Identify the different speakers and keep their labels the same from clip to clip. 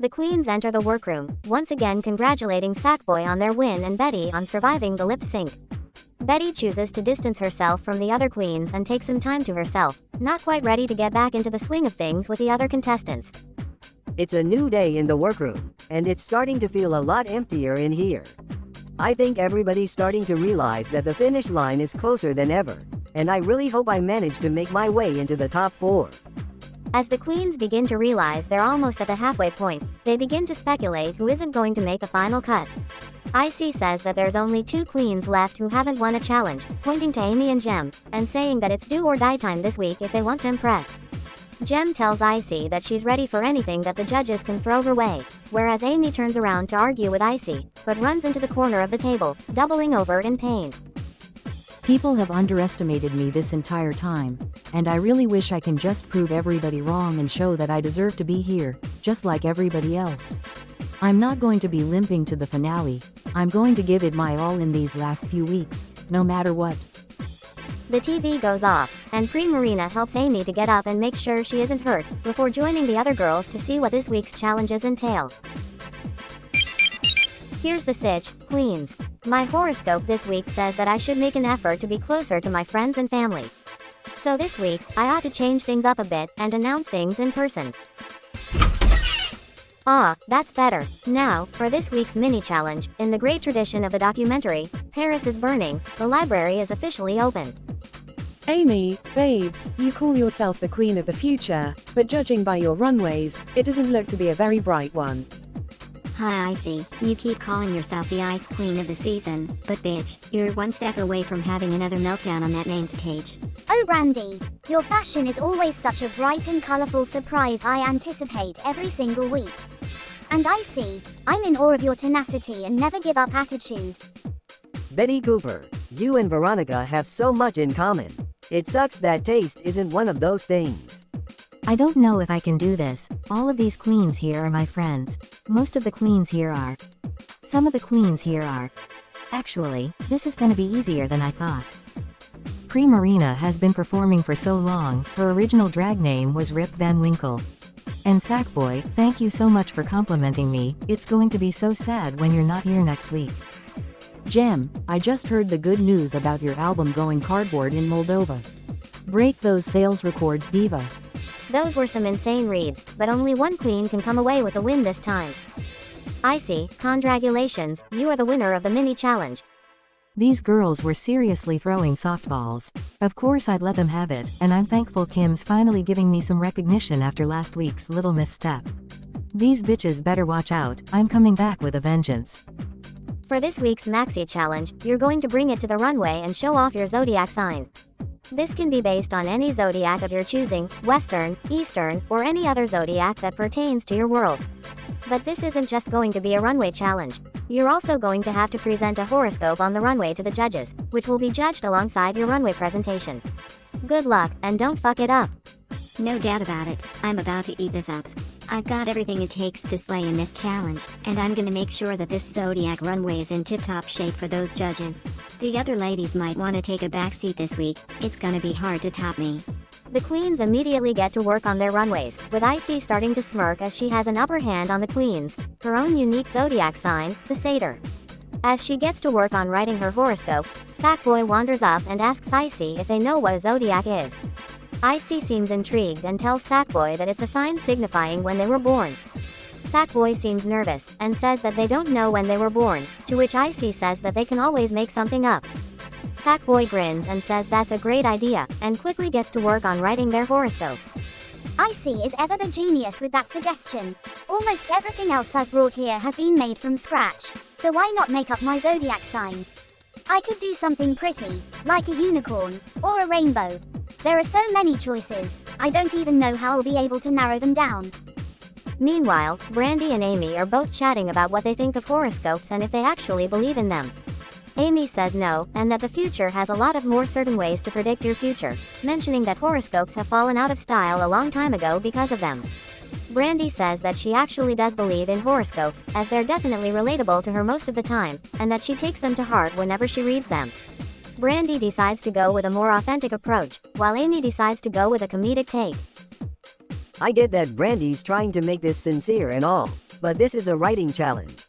Speaker 1: The queens enter the workroom, once again congratulating Sackboy on their win and Betty on surviving the lip sync. Betty chooses to distance herself from the other queens and take some time to herself, not quite ready to get back into the swing of things with the other contestants.
Speaker 2: It's a new day in the workroom, and it's starting to feel a lot emptier in here. I think everybody's starting to realize that the finish line is closer than ever, and I really hope I manage to make my way into the top 4.
Speaker 1: As the queens begin to realize they're almost at the halfway point, they begin to speculate who isn't going to make the final cut. Icy says that there's only 2 queens left who haven't won a challenge, pointing to Amy and Jem, and saying that it's do or die time this week if they want to impress. Jem tells Icy that she's ready for anything that the judges can throw her way, whereas Amy turns around to argue with Icy, but runs into the corner of the table, doubling over in pain.
Speaker 3: People have underestimated me this entire time, and I really wish I can just prove everybody wrong and show that I deserve to be here, just like everybody else. I'm not going to be limping to the finale. I'm going to give it my all in these last few weeks, no matter what.
Speaker 1: The TV goes off, and Marina helps Amy to get up and makes sure she isn't hurt, before joining the other girls to see what this week's challenges entail. Here's the sitch, queens. My horoscope this week says that I should make an effort to be closer to my friends and family. So this week, I ought to change things up a bit and announce things in person. Ah, that's better. Now, for this week's mini-challenge, in the great tradition of the documentary, Paris is Burning, the library is officially open.
Speaker 4: Amy, babes, you call yourself the queen of the future, but judging by your runways, it doesn't look to be a very bright one.
Speaker 5: Hi Icy, you keep calling yourself the ice queen of the season, but bitch, you're one step away from having another meltdown on that main stage.
Speaker 6: Oh Brandy, your fashion is always such a bright and colorful surprise I anticipate every single week. And Icy, I'm in awe of your tenacity and never give up attitude.
Speaker 2: Betty Cooper, you and Veronica have so much in common. It sucks that taste isn't one of those things.
Speaker 1: I don't know if I can do this. All of these queens here are my friends. Most of the queens here are. Some of the queens here are. Actually, this is gonna be easier than I thought. Marina has been performing for so long, her original drag name was Rip Van Winkle. And Sackboy, thank you so much for complimenting me, it's going to be so sad when you're not here next week.
Speaker 3: Jem, I just heard the good news about your album going cardboard in Moldova. Break those sales records, diva.
Speaker 1: Those were some insane reads, but only one queen can come away with a win this time. Icy, congratulations, you are the winner of the mini challenge.
Speaker 3: These girls were seriously throwing softballs. Of course I'd let them have it, and I'm thankful Kim's finally giving me some recognition after last week's little misstep. These bitches better watch out, I'm coming back with a vengeance.
Speaker 1: For this week's maxi challenge, you're going to bring it to the runway and show off your zodiac sign. This can be based on any zodiac of your choosing, Western, Eastern, or any other zodiac that pertains to your world. But this isn't just going to be a runway challenge. You're also going to have to present a horoscope on the runway to the judges, which will be judged alongside your runway presentation. Good luck, and don't fuck it up.
Speaker 5: No doubt about it, I'm about to eat this up. I've got everything it takes to slay in this challenge, and I'm gonna make sure that this Zodiac runway is in tip-top shape for those judges. The other ladies might want to take a backseat this week, it's gonna be hard to top me.
Speaker 1: The queens immediately get to work on their runways, with Icy starting to smirk as she has an upper hand on the queens, her own unique zodiac sign, the satyr. As she gets to work on writing her horoscope, Sackboy wanders up and asks Icy if they know what a zodiac is. Icy seems intrigued and tells Sackboy that it's a sign signifying when they were born. Sackboy seems nervous and says that they don't know when they were born, to which Icy says that they can always make something up. Sackboy grins and says that's a great idea, and quickly gets to work on writing their horoscope.
Speaker 6: Icy is ever the genius with that suggestion. Almost everything else I've brought here has been made from scratch, so why not make up my zodiac sign? I could do something pretty, like a unicorn, or a rainbow. There are so many choices, I don't even know how I'll be able to narrow them down.
Speaker 1: Meanwhile, Brandy and Amy are both chatting about what they think of horoscopes and if they actually believe in them. Amy says no, and that the future has a lot of more certain ways to predict your future, mentioning that horoscopes have fallen out of style a long time ago because of them. Brandy says that she actually does believe in horoscopes, as they're definitely relatable to her most of the time, and that she takes them to heart whenever she reads them. Brandy decides to go with a more authentic approach, while Amy decides to go with a comedic take.
Speaker 2: I get that Brandy's trying to make this sincere and all, But this is a writing challenge.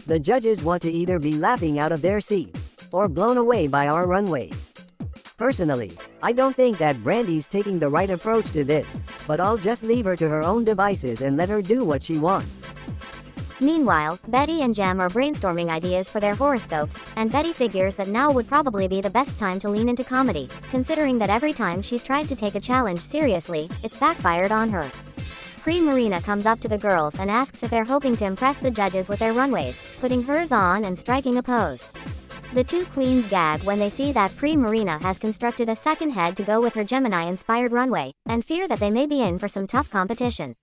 Speaker 2: The judges want to either be laughing out of their seats or blown away by our runways. Personally, I don't think that Brandy's taking the right approach to this, but I'll just leave her to her own devices and let her do what she wants.
Speaker 1: Meanwhile, Betty and Jem are brainstorming ideas for their horoscopes, and Betty figures that now would probably be the best time to lean into comedy, considering that every time she's tried to take a challenge seriously, it's backfired on her. Marina comes up to the girls and asks if they're hoping to impress the judges with their runways, putting hers on and striking a pose. The two queens gag when they see that Marina has constructed a second head to go with her Gemini-inspired runway, and fear that they may be in for some tough competition.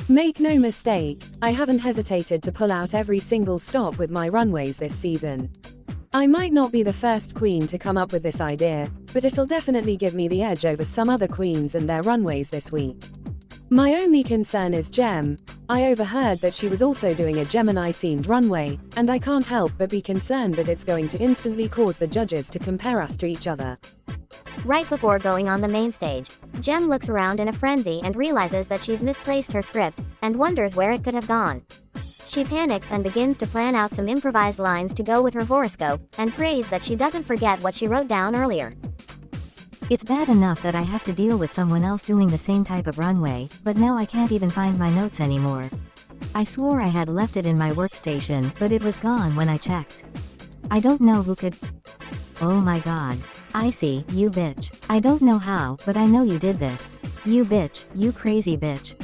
Speaker 4: Make no mistake, I haven't hesitated to pull out every single stop with my runways this season. I might not be the first queen to come up with this idea, but it'll definitely give me the edge over some other queens and their runways this week. My only concern is Jem. I overheard that she was also doing a Gemini-themed runway, and I can't help but be concerned that it's going to instantly cause the judges to compare us to each other.
Speaker 1: Right before going on the main stage, Jem looks around in a frenzy and realizes that she's misplaced her script, and wonders where it could have gone. She panics and begins to plan out some improvised lines to go with her horoscope, and prays that she doesn't forget what she wrote down earlier.
Speaker 7: It's bad enough that I have to deal with someone else doing the same type of runway, but now I can't even find my notes anymore. I swore I had left it in my workstation, but it was gone when I checked. I don't know who could... Oh my god. I see, you bitch. I don't know how, but I know you did this. You bitch, you crazy bitch.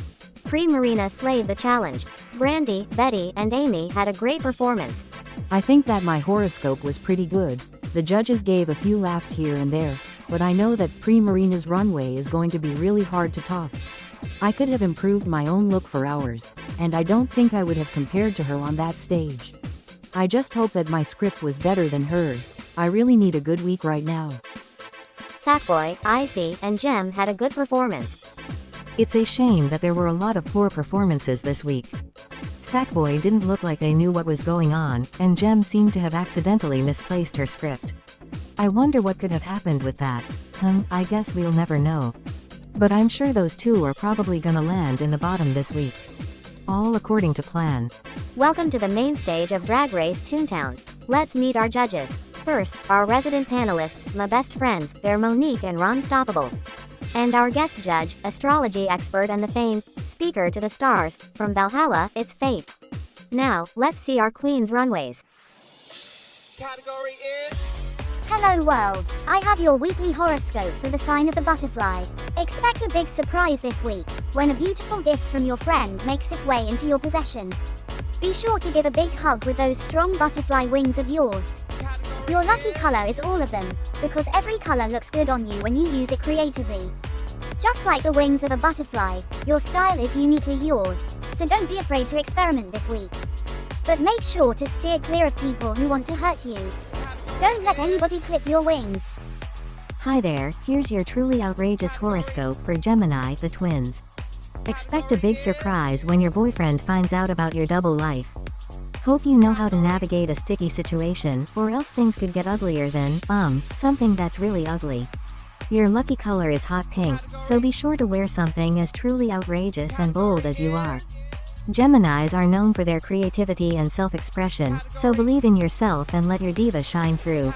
Speaker 1: Marina slayed the challenge. Brandy, Betty, and Amy had a great performance.
Speaker 3: I think that my horoscope was pretty good. The judges gave a few laughs here and there, but I know that Marina's runway is going to be really hard to top. I could have improved my own look for hours, and I don't think I would have compared to her on that stage. I just hope that my script was better than hers. I really need a good week right now.
Speaker 1: Sackboy, Icy, and Jem had a good performance.
Speaker 7: It's a shame that there were a lot of poor performances this week. Sackboy didn't look like they knew what was going on, and Jem seemed to have accidentally misplaced her script. I wonder what could have happened with that. I guess we'll never know. But I'm sure those two are probably gonna land in the bottom this week. All according to plan.
Speaker 1: Welcome to the main stage of Drag Race Toontown. Let's meet our judges. First, our resident panelists, my best friends, they're Monique and Ron Stoppable. And our guest judge, astrology expert and the famed speaker to the stars, from Valhalla, it's Fate. Now, let's see our queen's runways.
Speaker 8: Category is...
Speaker 6: Hello world, I have your weekly horoscope for the sign of the butterfly. Expect a big surprise this week, when a beautiful gift from your friend makes its way into your possession. Be sure to give a big hug with those strong butterfly wings of yours. Your lucky color is all of them, because every color looks good on you when you use it creatively. Just like the wings of a butterfly, your style is uniquely yours, so don't be afraid to experiment this week. But make sure to steer clear of people who want to hurt you. Don't let anybody clip your wings.
Speaker 7: Hi there, here's your truly outrageous horoscope for Gemini, the twins. Expect a big surprise when your boyfriend finds out about your double life. Hope you know how to navigate a sticky situation, or else things could get uglier than, something that's really ugly. Your lucky color is hot pink, so be sure to wear something as truly outrageous and bold as you are. Geminis are known for their creativity and self-expression, so believe in yourself and let your diva shine through.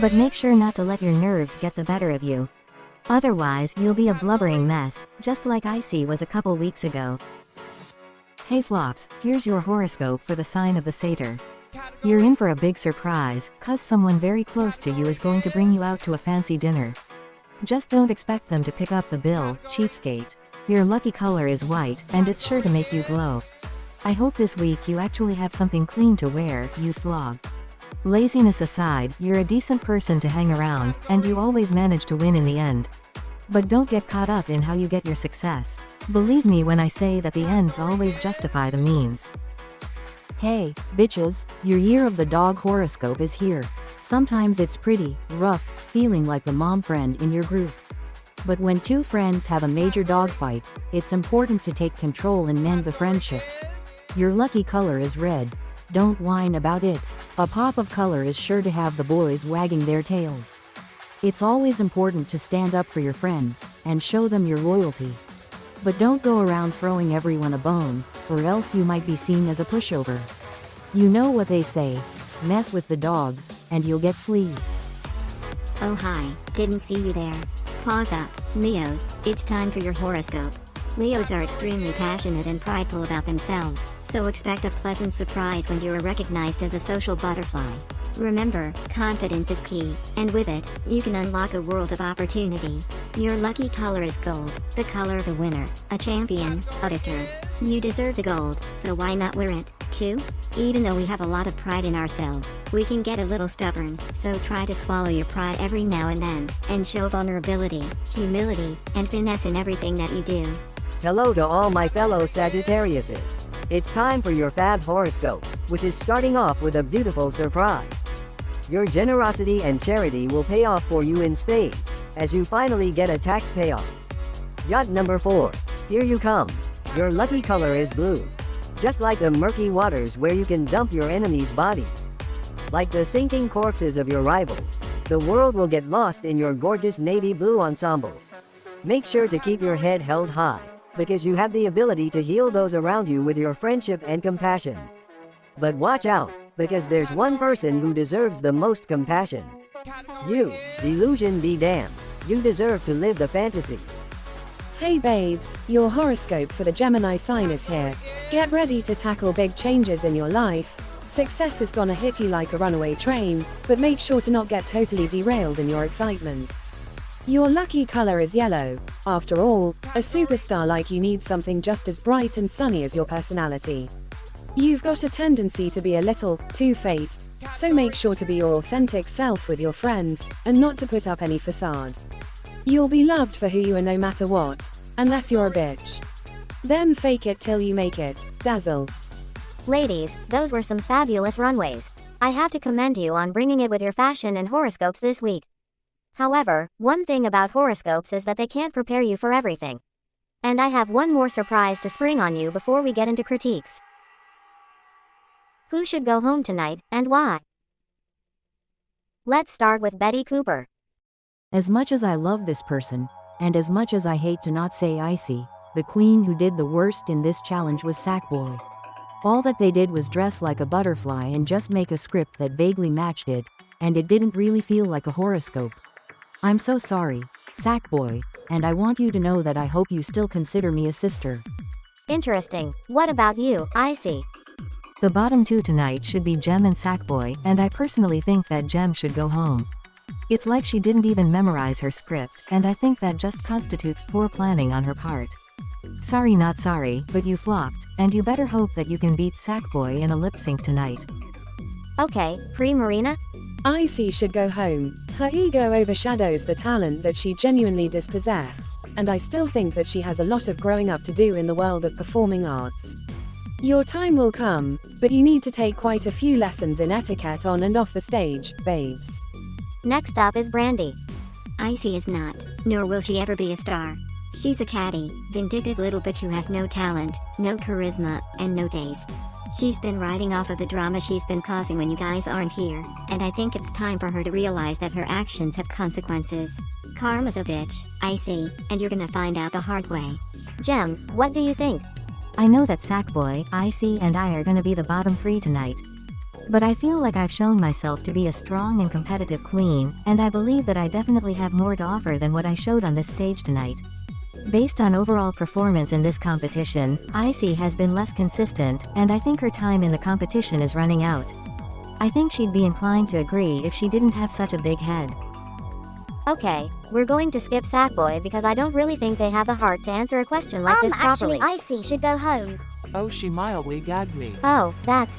Speaker 7: But make sure not to let your nerves get the better of you. Otherwise, you'll be a blubbering mess, just like Icy was a couple weeks ago. Hey flops, here's your horoscope for the sign of the satyr. You're in for a big surprise, cause someone very close to you is going to bring you out to a fancy dinner. Just don't expect them to pick up the bill, cheapskate. Your lucky color is white, and it's sure to make you glow. I hope this week you actually have something clean to wear, you slog. Laziness aside, you're a decent person to hang around, and you always manage to win in the end. But don't get caught up in how you get your success. Believe me when I say that the ends always justify the means.
Speaker 3: Hey, bitches, your year of the dog horoscope is here. Sometimes it's pretty rough, feeling like the mom friend in your group. But when two friends have a major dogfight, it's important to take control and mend the friendship. Your lucky color is red. Don't whine about it. A pop of color is sure to have the boys wagging their tails. It's always important to stand up for your friends and show them your loyalty. But don't go around throwing everyone a bone, or else you might be seen as a pushover. You know what they say, mess with the dogs, and you'll get fleas.
Speaker 5: Oh hi, didn't see you there. Pause up, Leos, it's time for your horoscope. Leos are extremely passionate and prideful about themselves, so expect a pleasant surprise when you are recognized as a social butterfly. Remember, confidence is key, and with it, you can unlock a world of opportunity. Your lucky color is gold, the color of a winner, a champion, a victor. You deserve the gold, so why not wear it, too? Even though we have a lot of pride in ourselves, we can get a little stubborn, so try to swallow your pride every now and then, and show vulnerability, humility, and finesse in everything that you do.
Speaker 2: Hello to all my fellow Sagittariuses. It's time for your Fab horoscope, which is starting off with a beautiful surprise. Your generosity and charity will pay off for you in spades, as you finally get a tax payoff. Yacht number 4, here you come. Your lucky color is blue. Just like the murky waters where you can dump your enemies' bodies. Like the sinking corpses of your rivals, the world will get lost in your gorgeous navy blue ensemble. Make sure to keep your head held high, because you have the ability to heal those around you with your friendship and compassion. But watch out, because there's one person who deserves the most compassion. You, delusion be damned. You deserve to live the fantasy.
Speaker 4: Hey babes, your horoscope for the Gemini sign is here. Get ready to tackle big changes in your life. Success is gonna hit you like a runaway train, but make sure to not get totally derailed in your excitement. Your lucky color is yellow. After all, a superstar like you needs something just as bright and sunny as your personality. You've got a tendency to be a little two-faced, so make sure to be your authentic self with your friends, and not to put up any facade. You'll be loved for who you are no matter what, unless you're a bitch. Then fake it till you make it, dazzle.
Speaker 1: Ladies, those were some fabulous runways. I have to commend you on bringing it with your fashion and horoscopes this week. However, one thing about horoscopes is that they can't prepare you for everything. And I have one more surprise to spring on you before we get into critiques. Who should go home tonight, and why? Let's start with Betty Cooper.
Speaker 3: As much as I love this person, and as much as I hate to not say Icy, the queen who did the worst in this challenge was Sackboy. All that they did was dress like a butterfly and just make a script that vaguely matched it, and it didn't really feel like a horoscope. I'm so sorry, Sackboy, and I want you to know that I hope you still consider me a sister.
Speaker 1: Interesting. What about you, Icy?
Speaker 7: The bottom two tonight should be Gem and Sackboy, and I personally think that Gem should go home. It's like she didn't even memorize her script, and I think that just constitutes poor planning on her part. Sorry not sorry, but you flopped, and you better hope that you can beat Sackboy in a lip sync tonight.
Speaker 1: Okay, Marina?
Speaker 4: Icy should go home. Her ego overshadows the talent that she genuinely does possess, and I still think that she has a lot of growing up to do in the world of performing arts. Your time will come, but you need to take quite a few lessons in etiquette on and off the stage, babes.
Speaker 1: Next up is Brandy.
Speaker 5: Icy is not, nor will she ever be a star. She's a catty, vindictive little bitch who has no talent, no charisma, and no taste. She's been riding off of the drama she's been causing when you guys aren't here, and I think it's time for her to realize that her actions have consequences. Karma's a bitch, Icy, and you're gonna find out the hard way.
Speaker 1: Gem, what do you think?
Speaker 7: I know that Sackboy, Icy, and I are gonna be the bottom three tonight. But I feel like I've shown myself to be a strong and competitive queen, and I believe that I definitely have more to offer than what I showed on this stage tonight. Based on overall performance in this competition, Icy has been less consistent, and I think her time in the competition is running out. I think she'd be inclined to agree if she didn't have such a big head.
Speaker 1: Okay, we're going to skip Sackboy because I don't really think they have the heart to answer a question like this properly.
Speaker 6: Actually, Icy should go home.
Speaker 9: Oh, she mildly gagged me.
Speaker 1: Oh, that's...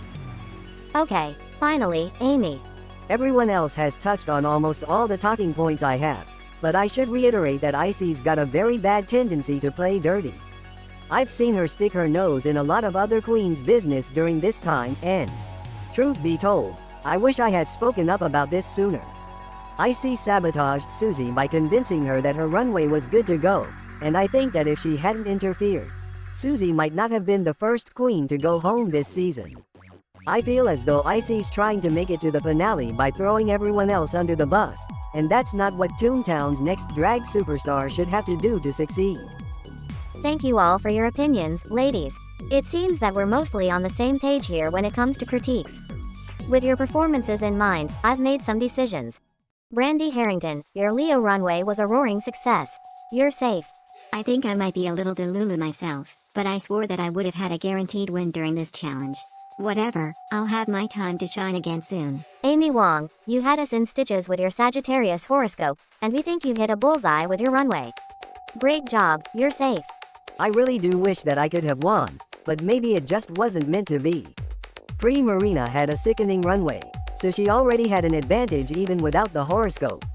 Speaker 1: Okay, finally, Amy.
Speaker 2: Everyone else has touched on almost all the talking points I have, but I should reiterate that Icy's got a very bad tendency to play dirty. I've seen her stick her nose in a lot of other queens' business during this time, and, truth be told, I wish I had spoken up about this sooner. Icy sabotaged Susie by convincing her that her runway was good to go, and I think that if she hadn't interfered, Susie might not have been the first queen to go home this season. I feel as though Icy's trying to make it to the finale by throwing everyone else under the bus, and that's not what Toontown's next drag superstar should have to do to succeed.
Speaker 1: Thank you all for your opinions, ladies. It seems that we're mostly on the same page here when it comes to critiques. With your performances in mind, I've made some decisions. Brandy Harrington, your Leo runway was a roaring success. You're safe.
Speaker 5: I think I might be a little delulu myself, but I swore that I would have had a guaranteed win during this challenge. Whatever, I'll have my time to shine again soon.
Speaker 1: Amy Wong, you had us in stitches with your Sagittarius horoscope, and we think you hit a bullseye with your runway. Great job, you're safe.
Speaker 2: I really do wish that I could have won, but maybe it just wasn't meant to be. Marina had a sickening runway, so she already had an advantage even without the horoscope.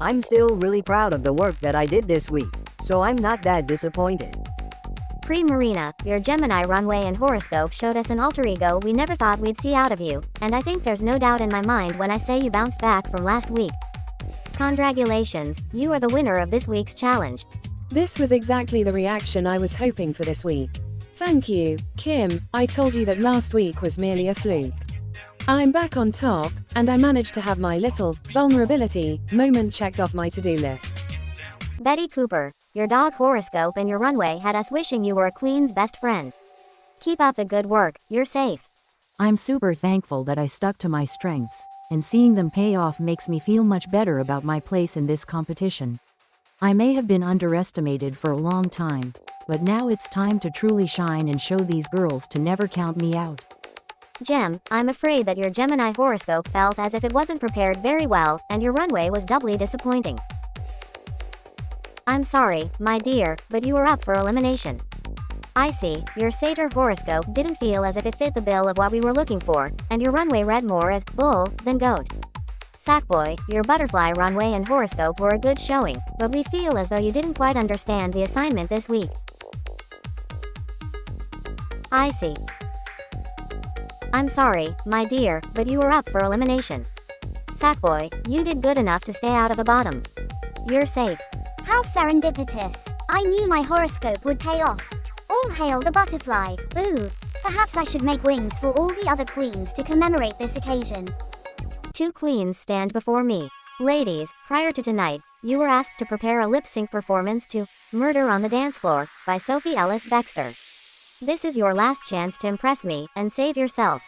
Speaker 2: I'm still really proud of the work that I did this week, so I'm not that disappointed.
Speaker 1: Marina, your Gemini runway and horoscope showed us an alter ego we never thought we'd see out of you, and I think there's no doubt in my mind when I say you bounced back from last week. Congratulations, you are the winner of this week's challenge.
Speaker 4: This was exactly the reaction I was hoping for this week. Thank you, Kim. I told you that last week was merely a fluke. I'm back on top, and I managed to have my little vulnerability moment checked off my to-do list.
Speaker 1: Betty Cooper, your dog horoscope and your runway had us wishing you were a queen's best friend. Keep up the good work, you're safe.
Speaker 3: I'm super thankful that I stuck to my strengths, and seeing them pay off makes me feel much better about my place in this competition. I may have been underestimated for a long time, but now it's time to truly shine and show these girls to never count me out.
Speaker 1: Gem, I'm afraid that your Gemini horoscope felt as if it wasn't prepared very well, and your runway was doubly disappointing. I'm sorry, my dear, but you were up for elimination. I see, your Satyr horoscope didn't feel as if it fit the bill of what we were looking for, and your runway read more as bull than goat. Sackboy, your butterfly runway and horoscope were a good showing, but we feel as though you didn't quite understand the assignment this week. I see. I'm sorry, my dear, but you were up for elimination. Sackboy, you did good enough to stay out of the bottom. You're safe.
Speaker 6: How serendipitous. I knew my horoscope would pay off. All hail the butterfly. Ooh. Perhaps I should make wings for all the other queens to commemorate this occasion.
Speaker 1: 2 queens stand before me. Ladies, prior to tonight, you were asked to prepare a lip-sync performance to Murder on the Dance Floor by Sophie Ellis Bextor. This is your last chance to impress me and save yourself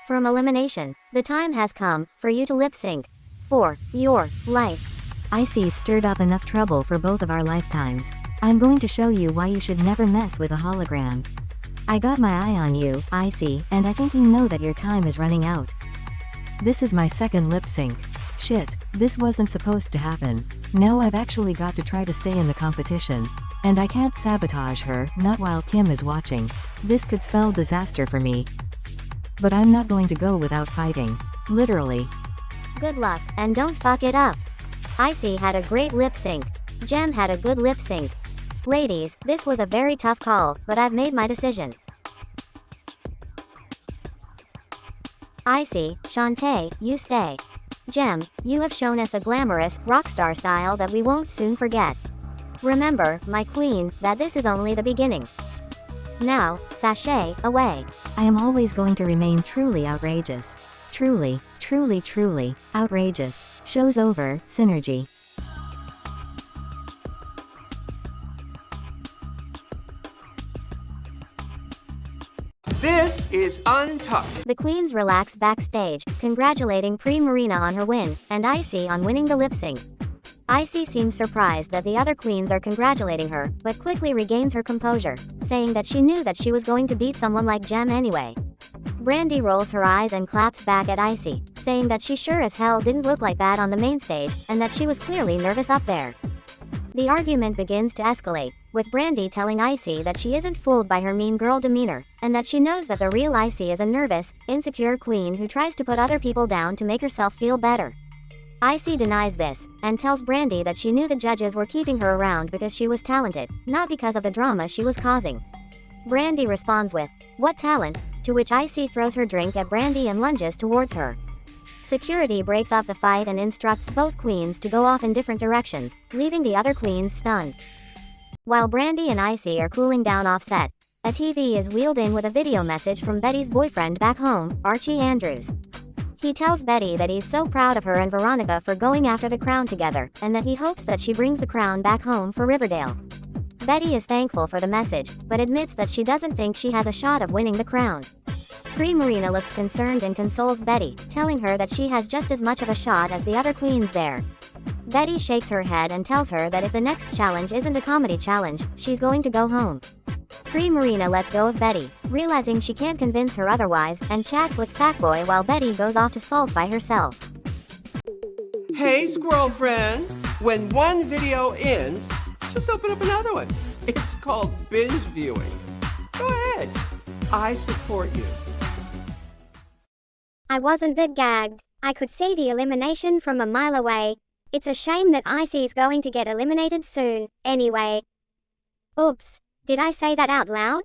Speaker 1: from elimination. The time has come for you to lip-sync for your life.
Speaker 7: Icy stirred up enough trouble for both of our lifetimes. I'm going to show you why you should never mess with a hologram. I got my eye on you, Icy, and I think you know that your time is running out. This is my second lip sync. Shit, this wasn't supposed to happen. No, I've actually got to try to stay in the competition. And I can't sabotage her, not while Kim is watching. This could spell disaster for me. But I'm not going to go without fighting. Literally.
Speaker 1: Good luck, and don't fuck it up. Icy had a great lip sync. Gem had a good lip sync. Ladies, this was a very tough call, but I've made my decision. Icy, Shantae, you stay. Gem, you have shown us a glamorous, rockstar style that we won't soon forget. Remember, my queen, that this is only the beginning. Now, sashay away.
Speaker 7: I am always going to remain truly outrageous. Truly, truly, truly, outrageous. Show's over, synergy.
Speaker 8: This is Untucked.
Speaker 1: The queens relax backstage, congratulating Marina on her win, and Icy on winning the lip sync. Icy seems surprised that the other queens are congratulating her, but quickly regains her composure, saying that she knew that she was going to beat someone like Gem anyway. Brandy rolls her eyes and claps back at Icy, saying that she sure as hell didn't look like that on the main stage, and that she was clearly nervous up there. The argument begins to escalate, with Brandy telling Icy that she isn't fooled by her mean girl demeanor, and that she knows that the real Icy is a nervous, insecure queen who tries to put other people down to make herself feel better. Icy denies this, and tells Brandy that she knew the judges were keeping her around because she was talented, not because of the drama she was causing. Brandy responds with, "What talent?" to which Icy throws her drink at Brandy and lunges towards her. Security breaks up the fight and instructs both queens to go off in different directions, leaving the other queens stunned. While Brandy and Icy are cooling down off set, a TV is wheeled in with a video message from Betty's boyfriend back home, Archie Andrews. He tells Betty that he's so proud of her and Veronica for going after the crown together, and that he hopes that she brings the crown back home for Riverdale. Betty is thankful for the message, but admits that she doesn't think she has a shot of winning the crown. Marina looks concerned and consoles Betty, telling her that she has just as much of a shot as the other queens there. Betty shakes her head and tells her that if the next challenge isn't a comedy challenge, she's going to go home. Marina lets go of Betty, realizing she can't convince her otherwise, and chats with Sackboy while Betty goes off to sulk by herself.
Speaker 8: Hey, squirrel friend. When one video ends, just open up another one. It's called binge viewing. Go ahead. I support you.
Speaker 6: I wasn't that gagged. I could see the elimination from a mile away. It's a shame that Icy's going to get eliminated soon, anyway. Oops, did I say that out loud?